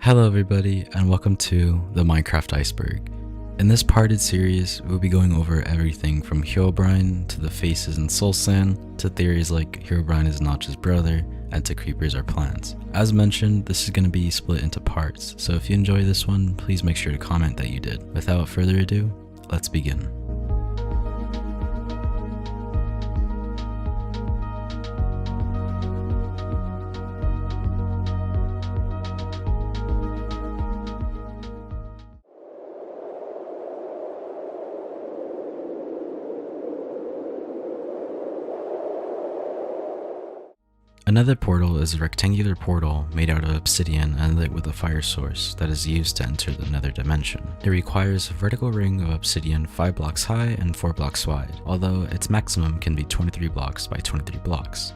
Hello everybody and welcome to the MINECRAFT Iceberg. In this parted series, we'll be going over everything from Herobrine to the faces in Soul Sand to theories like Herobrine is Notch's brother and to creepers are plants. As mentioned, this is going to be split into parts, so if you enjoy this one, please make sure to comment that you did. Without further ado, let's begin. Another portal is a rectangular portal made out of obsidian and lit with a fire source that is used to enter the nether dimension. It requires a vertical ring of obsidian 5 blocks high and 4 blocks wide, although its maximum can be 23 blocks by 23 blocks.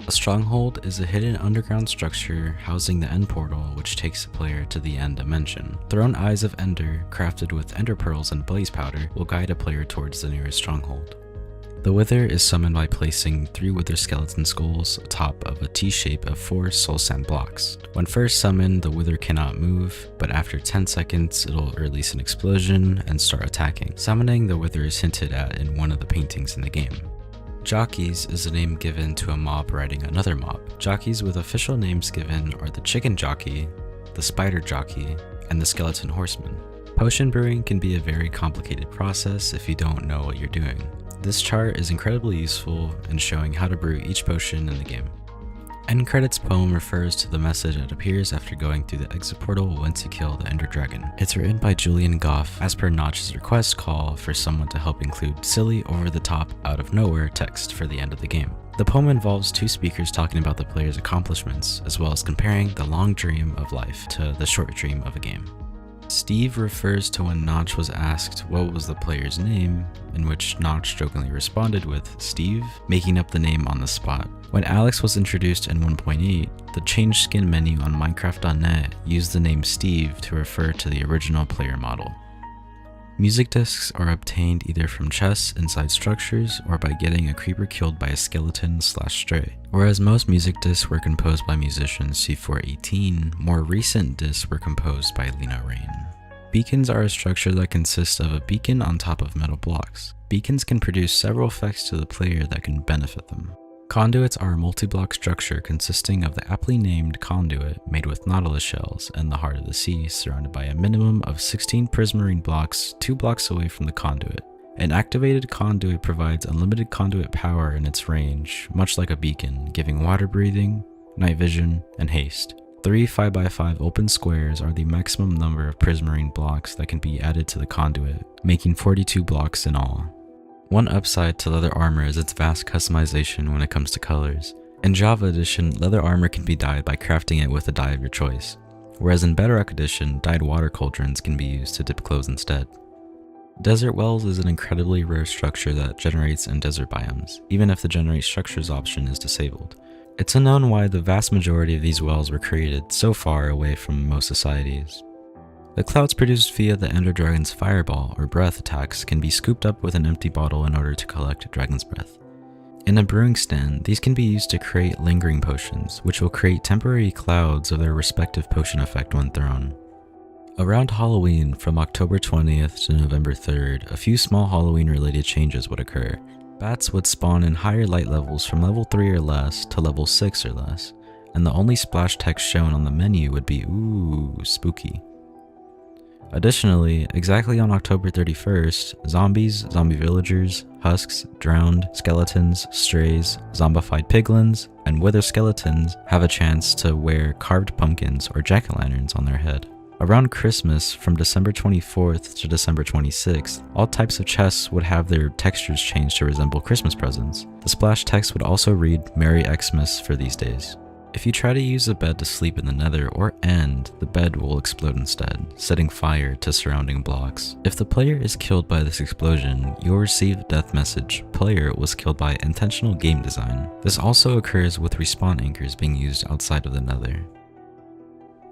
A stronghold is a hidden underground structure housing the end portal which takes the player to the end dimension. Thrown eyes of ender, crafted with ender pearls and blaze powder, will guide a player towards the nearest stronghold. The Wither is summoned by placing 3 Wither skeleton skulls atop of a T-shape of 4 soul sand blocks. When first summoned, the Wither cannot move, but after 10 seconds it'll release an explosion and start attacking. Summoning the Wither is hinted at in one of the paintings in the game. Jockeys is a name given to a mob riding another mob. Jockeys with official names given are the Chicken Jockey, the Spider Jockey, and the Skeleton Horseman. Potion brewing can be a very complicated process if you don't know what you're doing. This chart is incredibly useful in showing how to brew each potion in the game. End credits poem refers to the message that appears after going through the exit portal once you kill the Ender Dragon. It's written by Julian Goff as per Notch's request call for someone to help include silly, over-the-top, out-of-nowhere text for the end of the game. The poem involves 2 speakers talking about the player's accomplishments, as well as comparing the long dream of life to the short dream of a game. Steve refers to when Notch was asked what was the player's name, in which Notch jokingly responded with Steve, making up the name on the spot. When Alex was introduced in 1.8, the change skin menu on Minecraft.net used the name Steve to refer to the original player model. Music discs are obtained either from chests inside structures or by getting a creeper killed by a skeleton/stray. Whereas most music discs were composed by musician C418, more recent discs were composed by Lena Rain. Beacons are a structure that consists of a beacon on top of metal blocks. Beacons can produce several effects to the player that can benefit them. Conduits are a multi-block structure consisting of the aptly named conduit made with nautilus shells and the heart of the sea, surrounded by a minimum of 16 prismarine blocks 2 blocks away from the conduit. An activated conduit provides unlimited conduit power in its range, much like a beacon, giving water breathing, night vision, and haste. 3 5x5 open squares are the maximum number of prismarine blocks that can be added to the conduit, making 42 blocks in all. One upside to leather armor is its vast customization when it comes to colors. In Java Edition, leather armor can be dyed by crafting it with a dye of your choice, whereas in Bedrock Edition, dyed water cauldrons can be used to dip clothes instead. Desert wells is an incredibly rare structure that generates in desert biomes, even if the generate structures option is disabled. It's unknown why the vast majority of these wells were created so far away from most societies. The clouds produced via the Ender Dragon's fireball or breath attacks can be scooped up with an empty bottle in order to collect dragon's breath. In a brewing stand, these can be used to create lingering potions, which will create temporary clouds of their respective potion effect when thrown. Around Halloween, from October 20th to November 3rd, a few small Halloween related changes would occur. Bats would spawn in higher light levels from level 3 or less to level 6 or less, and the only splash text shown on the menu would be "Ooh, spooky." Additionally, exactly on October 31st, zombies, zombie villagers, husks, drowned, skeletons, strays, zombified piglins, and wither skeletons have a chance to wear carved pumpkins or jack-o'-lanterns on their head. Around Christmas, from December 24th to December 26th, all types of chests would have their textures changed to resemble Christmas presents. The splash text would also read Merry Xmas for these days. If you try to use a bed to sleep in the nether or end, the bed will explode instead, setting fire to surrounding blocks. If the player is killed by this explosion, you'll receive a death message, "Player was killed by intentional game design." This also occurs with respawn anchors being used outside of the nether.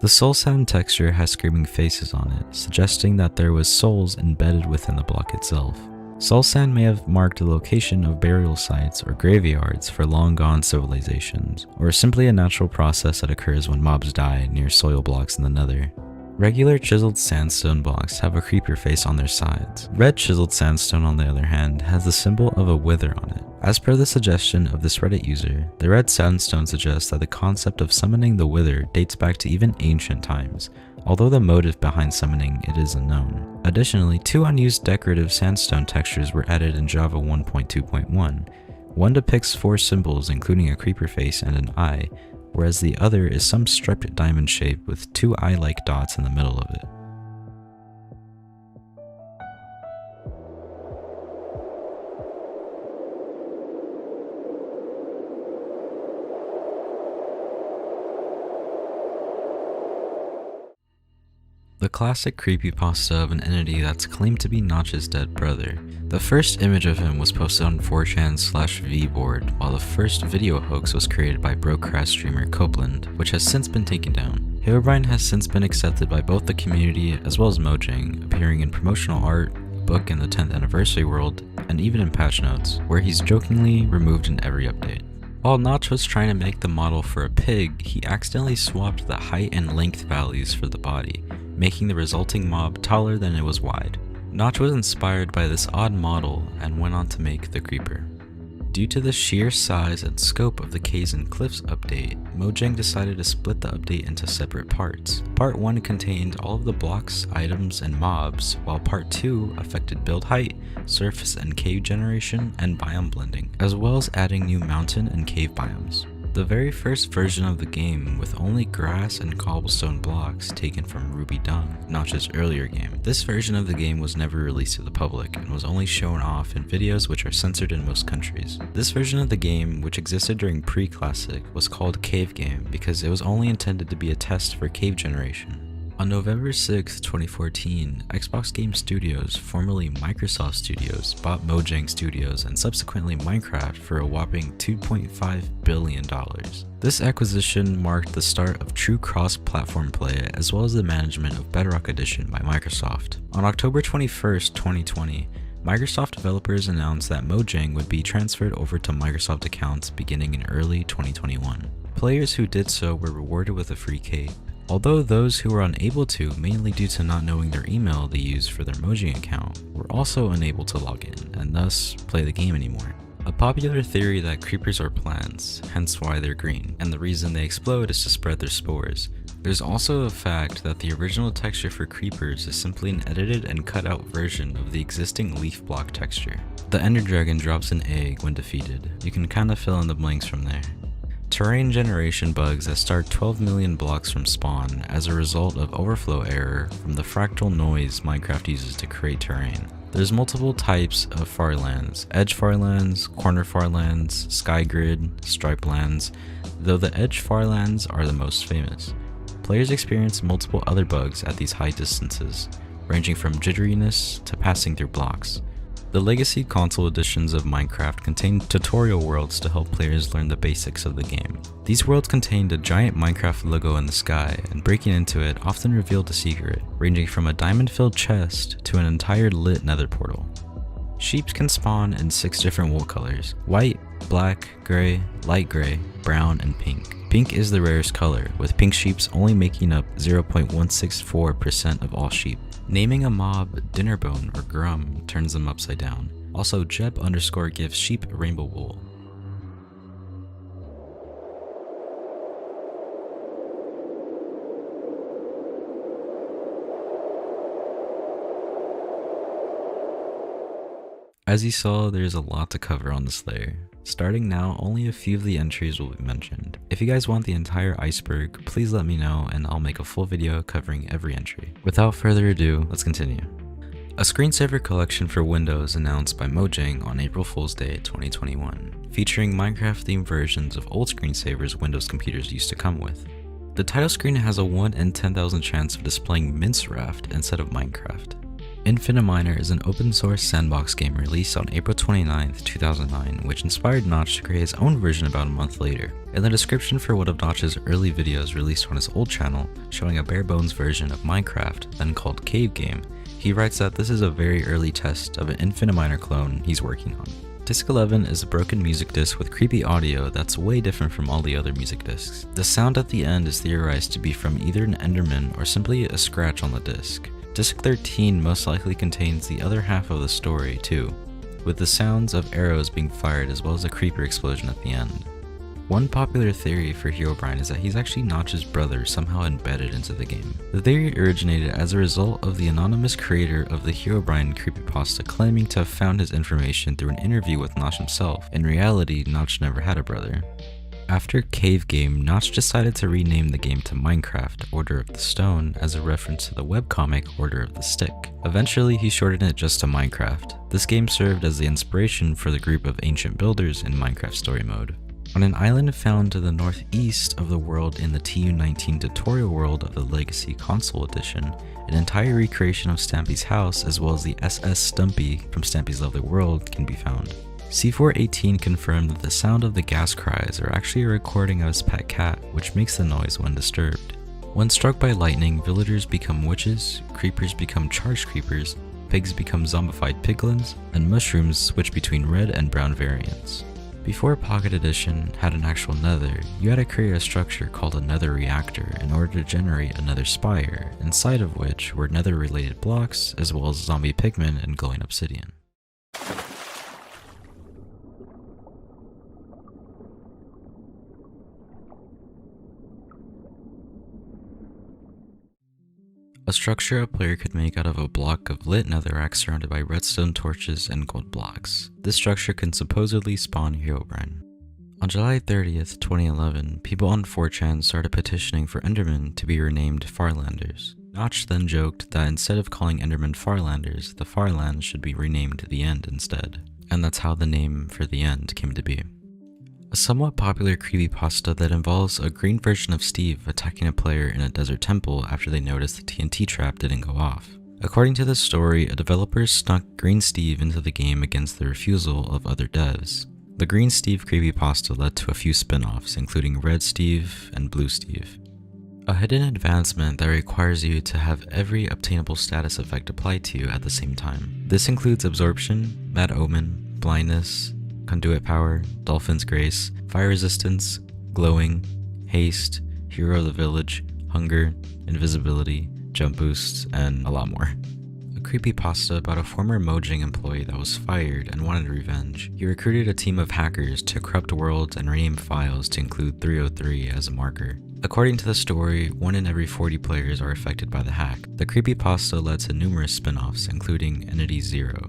The soul sand texture has screaming faces on it, suggesting that there was souls embedded within the block itself. Soul sand may have marked the location of burial sites or graveyards for long-gone civilizations, or simply a natural process that occurs when mobs die near soil blocks in the nether. Regular chiseled sandstone blocks have a creeper face on their sides. Red chiseled sandstone, on the other hand, has the symbol of a wither on it. As per the suggestion of this Reddit user, the red sandstone suggests that the concept of summoning the wither dates back to even ancient times, although the motive behind summoning it is unknown. Additionally, 2 unused decorative sandstone textures were added in Java 1.2.1. One depicts 4 symbols including a creeper face and an eye, whereas the other is some striped diamond shape with 2 eye-like dots in the middle of it. The classic creepypasta of an entity that's claimed to be Notch's dead brother. The first image of him was posted on 4chan/vboard, while the first video hoax was created by Brocrast streamer Copeland, which has since been taken down. Herobrine has since been accepted by both the community as well as Mojang, appearing in promotional art, book in the 10th anniversary world, and even in patch notes, where he's jokingly removed in every update. While Notch was trying to make the model for a pig, he accidentally swapped the height and length values for the body, making the resulting mob taller than it was wide. Notch was inspired by this odd model and went on to make the creeper. Due to the sheer size and scope of the Caves and Cliffs update, Mojang decided to split the update into separate parts. Part 1 contained all of the blocks, items, and mobs, while Part 2 affected build height, surface and cave generation, and biome blending, as well as adding new mountain and cave biomes. The very first version of the game, with only grass and cobblestone blocks taken from Ruby Dung, Notch's earlier game. This version of the game was never released to the public and was only shown off in videos which are censored in most countries. This version of the game, which existed during pre-classic, was called Cave Game because it was only intended to be a test for cave generation. On November 6, 2014, Xbox Game Studios, formerly Microsoft Studios, bought Mojang Studios and subsequently Minecraft for a whopping $2.5 billion. This acquisition marked the start of true cross-platform play as well as the management of Bedrock Edition by Microsoft. On October 21, 2020, Microsoft developers announced that Mojang would be transferred over to Microsoft accounts beginning in early 2021. Players who did so were rewarded with a free cape. Although those who were unable to, mainly due to not knowing their email they used for their Mojang account, were also unable to log in, and thus play the game anymore. A popular theory that creepers are plants, hence why they're green, and the reason they explode is to spread their spores. There's also a fact that the original texture for creepers is simply an edited and cut out version of the existing leaf block texture. The Ender Dragon drops an egg when defeated. You can kinda fill in the blanks from there. Terrain generation bugs that start 12 million blocks from spawn as a result of overflow error from the fractal noise Minecraft uses to create terrain. There's multiple types of farlands: edge farlands, corner farlands, sky grid, stripe lands, though the edge farlands are the most famous. Players experience multiple other bugs at these high distances, ranging from jitteriness to passing through blocks. The legacy console editions of Minecraft contained tutorial worlds to help players learn the basics of the game. These worlds contained a giant Minecraft logo in the sky, and breaking into it often revealed a secret, ranging from a diamond-filled chest to an entire lit nether portal. Sheep can spawn in 6 different wool colors: white, black, gray, light gray, brown, and pink. Pink is the rarest color, with pink sheeps only making up 0.164% of all sheep. Naming a mob Dinnerbone or Grum turns them upside down. Also, Jeb_ gives sheep rainbow wool. As you saw, there's a lot to cover on this layer. Starting now, only a few of the entries will be mentioned. If you guys want the entire iceberg, please let me know and I'll make a full video covering every entry. Without further ado, let's continue. A screensaver collection for Windows announced by Mojang on April Fool's Day 2021, featuring Minecraft themed versions of old screensavers Windows computers used to come with. The title screen has a 1 in 10,000 chance of displaying Minecraft instead of Minecraft. Infinite Miner is an open source sandbox game released on April 29, 2009, which inspired Notch to create his own version about a month later. In the description for one of Notch's early videos released on his old channel, showing a bare bones version of Minecraft, then called Cave Game, He writes that this is a very early test of an Infinite Miner clone he's working on. Disc 11 is a broken music disc with creepy audio that's way different from all the other music discs. The sound at the end is theorized to be from either an Enderman or simply a scratch on the disc. Disc 13 most likely contains the other half of the story too, with the sounds of arrows being fired as well as a creeper explosion at the end. One popular theory for Herobrine is that he's actually Notch's brother somehow embedded into the game. The theory originated as a result of the anonymous creator of the Herobrine creepypasta claiming to have found his information through an interview with Notch himself. In reality, Notch never had a brother. After Cave Game, Notch decided to rename the game to Minecraft Order of the Stone as a reference to the webcomic Order of the Stick. Eventually, he shortened it just to Minecraft. This game served as the inspiration for the group of ancient builders in Minecraft Story Mode. On an island found to the northeast of the world in the TU-19 tutorial world of the Legacy Console Edition, an entire recreation of Stampy's house as well as the SS Stumpy from Stampy's Lovely World can be found. C418 confirmed that the sound of the gas cries are actually a recording of his pet cat, which makes the noise when disturbed. When struck by lightning, villagers become witches, creepers become charged creepers, pigs become zombified piglins, and mushrooms switch between red and brown variants. Before Pocket Edition had an actual nether, you had to create a structure called a nether reactor in order to generate a nether spire, inside of which were nether related blocks as well as zombie pigmen and glowing obsidian. A structure a player could make out of a block of lit netherrack surrounded by redstone torches and gold blocks. This structure can supposedly spawn Herobrine. On July 30th, 2011, people on 4chan started petitioning for Endermen to be renamed Farlanders. Notch then joked that instead of calling Endermen Farlanders, the Farlands should be renamed The End instead. And that's how the name for The End came to be. A somewhat popular creepypasta that involves a green version of Steve attacking a player in a desert temple after they noticed the TNT trap didn't go off. According to the story, a developer snuck Green Steve into the game against the refusal of other devs. The Green Steve creepypasta led to a few spin-offs, including Red Steve and Blue Steve. A hidden advancement that requires you to have every obtainable status effect applied to you at the same time. This includes Absorption, Bad Omen, Blindness, Conduit Power, Dolphin's Grace, Fire Resistance, Glowing, Haste, Hero of the Village, Hunger, Invisibility, Jump Boosts, and a lot more. A creepypasta about a former Mojang employee that was fired and wanted revenge. He recruited a team of hackers to corrupt worlds and rename files to include 303 as a marker. According to the story, 1 in every 40 players are affected by the hack. The creepypasta led to numerous spin-offs, including Entity Zero.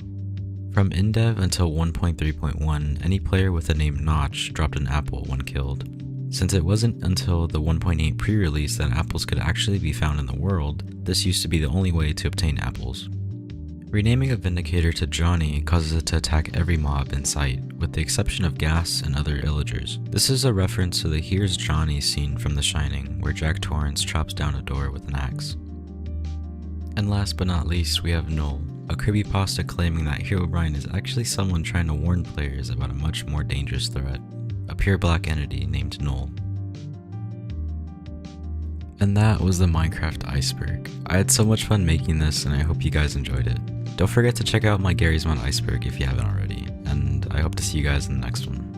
From in-dev until 1.3.1, any player with the name Notch dropped an apple when killed. Since it wasn't until the 1.8 pre-release that apples could actually be found in the world, this used to be the only way to obtain apples. Renaming a Vindicator to Johnny causes it to attack every mob in sight, with the exception of Gas and other illagers. This is a reference to the Here's Johnny scene from The Shining, where Jack Torrance chops down a door with an axe. And last but not least, we have Null, a creepypasta claiming that Herobrine is actually someone trying to warn players about a much more dangerous threat, a pure black entity named Null. And that was the Minecraft Iceberg. I had so much fun making this and I hope you guys enjoyed it. Don't forget to check out my Garry's Mod Iceberg if you haven't already, and I hope to see you guys in the next one.